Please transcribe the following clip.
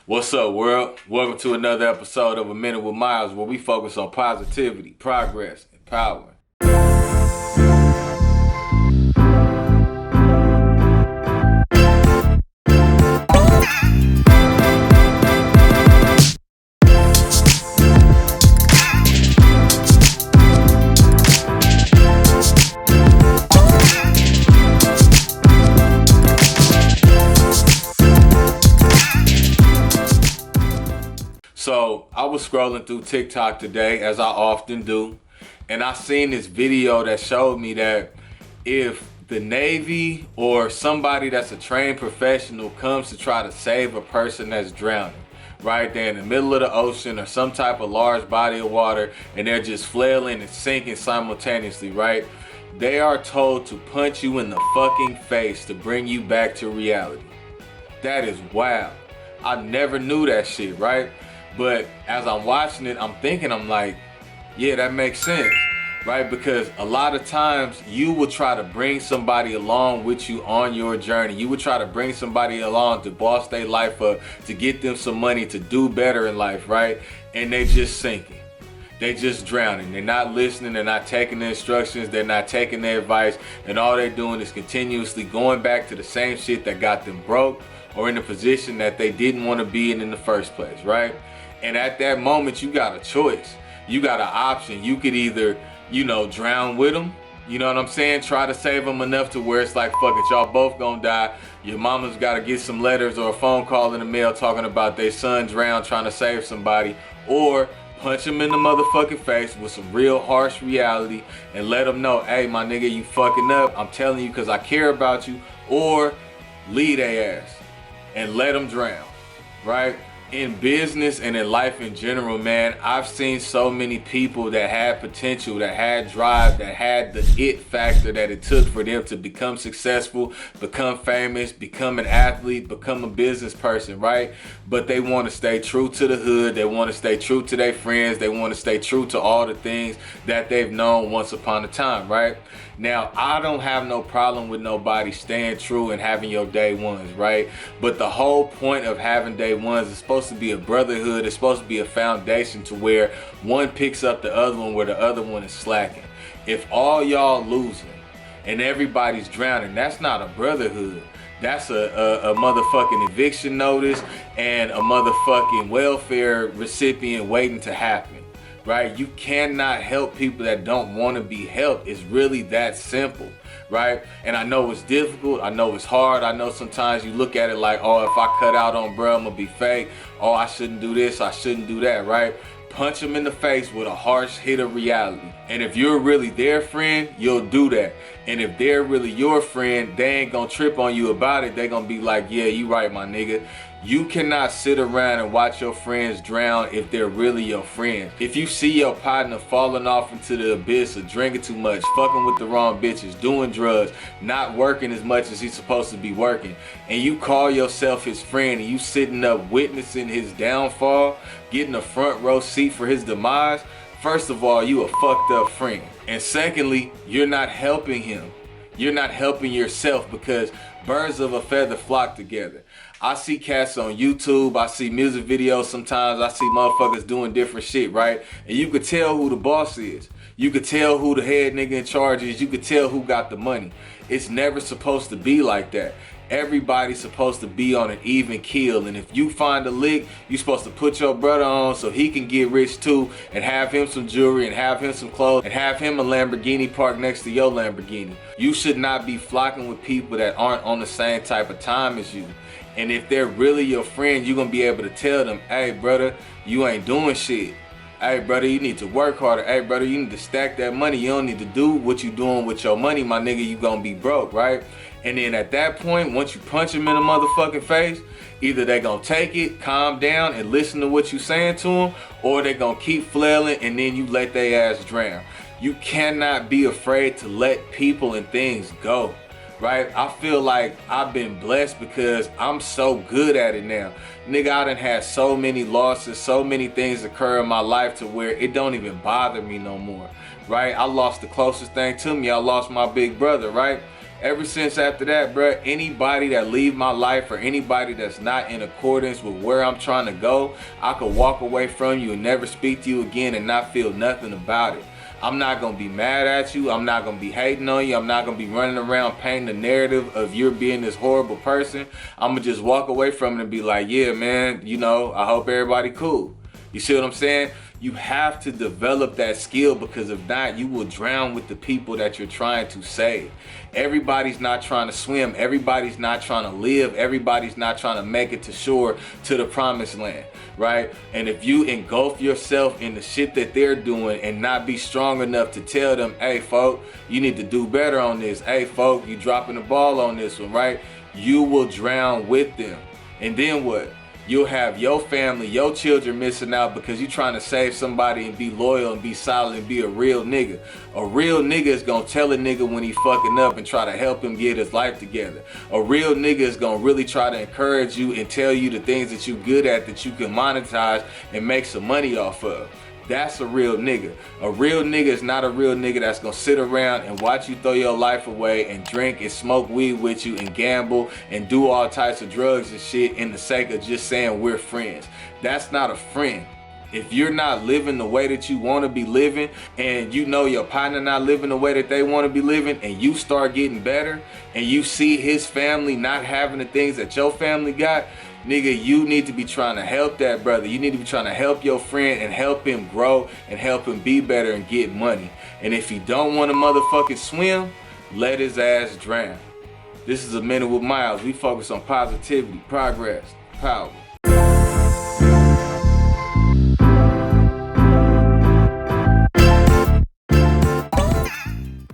What's up, world? Welcome to another episode of A Minute with Miles, where we focus on positivity, progress, and power. So I was scrolling through TikTok today, as I often do, and I seen this video that showed me that if the Navy or somebody that's a trained professional comes to try to save a person that's drowning, right? They're in the middle of the ocean or some type of large body of water and they're just flailing and sinking simultaneously, right? They are told to punch you in the fucking face to bring you back to reality. That is wild. I never knew that shit, right? But as I'm watching it, I'm like, yeah, that makes sense, right? Because a lot of times you will try to bring somebody along with you on your journey. You would try to bring somebody along to boss their life up, to get them some money, to do better in life, right? And they just sinking. They just drowning. They're not listening. They're not taking the instructions. They're not taking the advice. And all they're doing is continuously going back to the same shit that got them broke or in a position that they didn't want to be in the first place, right? And at that moment, you got a choice. You got an option. You could either, drown with them. You know what I'm saying? Try to save them enough to where it's like, fuck it, y'all both gonna die. Your mama's gotta get some letters or a phone call in the mail talking about their son drowned trying to save somebody. Or punch him in the motherfucking face with some real harsh reality and let them know, hey, my nigga, you fucking up. I'm telling you because I care about you. Or leave their ass and let them drown, right? In business and in life in general, man, I've seen so many people that had potential, that had drive, that had the it factor that it took for them to become successful, become famous, become an athlete, become a business person, right? But they want to stay true to the hood. They want to stay true to their friends. They want to stay true to all the things that they've known once upon a time, right? Now, I don't have no problem with nobody staying true and having your day ones, right? But the whole point of having day ones is supposed to be a brotherhood. It's supposed to be a foundation to where one picks up the other one where the other one is slacking. If all y'all losing and everybody's drowning, that's not a brotherhood. That's a motherfucking eviction notice and a motherfucking welfare recipient waiting to happen. Right? You cannot help people that don't want to be helped. It's really that simple, right? And I know it's difficult. I know it's hard. I know sometimes you look at it like, oh, if I cut out on bruh, I'm gonna be fake. Oh, I shouldn't do this. I shouldn't do that, right? Punch them in the face with a harsh hit of reality. And if you're really their friend, you'll do that. And if they're really your friend, they ain't gonna trip on you about it. They gonna be like, yeah, you right, my nigga. You cannot sit around and watch your friends drown if they're really your friends. If you see your partner falling off into the abyss or drinking too much, fucking with the wrong bitches, doing drugs, not working as much as he's supposed to be working, and you call yourself his friend and you sitting up witnessing his downfall, getting a front row seat for his demise, first of all, you a fucked up friend. And secondly, you're not helping him. You're not helping yourself because birds of a feather flock together. I see cats on YouTube, I see music videos sometimes, I see motherfuckers doing different shit, right? And you could tell who the boss is. You could tell who the head nigga in charge is. You could tell who got the money. It's never supposed to be like that. Everybody's supposed to be on an even keel, and if you find a lick, you're supposed to put your brother on so he can get rich too, and have him some jewelry, and have him some clothes, and have him a Lamborghini parked next to your Lamborghini. You should not be flocking with people that aren't on the same type of time as you. And if they're really your friend, you're gonna be able to tell them, hey brother, you ain't doing shit. Hey brother, you need to work harder. Hey brother, you need to stack that money. You don't need to do what you doing with your money, my nigga. You gonna be broke, right? And then at that point, once you punch them in the motherfucking face, either they gonna take it, calm down, and listen to what you saying to them, or they gonna keep flailing and then you let their ass drown. You cannot be afraid to let people and things go, right? I feel like I've been blessed because I'm so good at it now. Nigga, I done had so many losses, so many things occur in my life to where it don't even bother me no more, right? I lost the closest thing to me. I lost my big brother, right? Ever since after that, bro, anybody that leave my life or anybody that's not in accordance with where I'm trying to go, I could walk away from you and never speak to you again and not feel nothing about it. I'm not gonna be mad at you. I'm not gonna be hating on you. I'm not gonna be running around painting the narrative of you're being this horrible person. I'm gonna just walk away from it and be like, yeah, man, you know, I hope everybody cool. You see what I'm saying? You have to develop that skill, because if not, you will drown with the people that you're trying to save. Everybody's not trying to swim. Everybody's not trying to live. Everybody's not trying to make it to shore, to the promised land, right? And if you engulf yourself in the shit that they're doing and not be strong enough to tell them, hey, folk, you need to do better on this. Hey, folk, you dropping the ball on this one, right? You will drown with them. And then what? You'll have your family, your children missing out because you're trying to save somebody and be loyal and be solid and be a real nigga. A real nigga is gonna tell a nigga when he fucking up and try to help him get his life together. A real nigga is gonna really try to encourage you and tell you the things that you're good at that you can monetize and make some money off of. That's a real nigga. A real nigga is not a real nigga that's gonna sit around and watch you throw your life away and drink and smoke weed with you and gamble and do all types of drugs and shit in the sake of just saying we're friends. That's not a friend. If you're not living the way that you want to be living, and you know your partner not living the way that they want to be living, and you start getting better and you see his family not having the things that your family got, nigga, you need to be trying to help that brother. You need to be trying to help your friend and help him grow and help him be better and get money. And if he don't want to motherfucking swim, let his ass drown. This is A Minute with Miles. We focus on positivity, progress, power.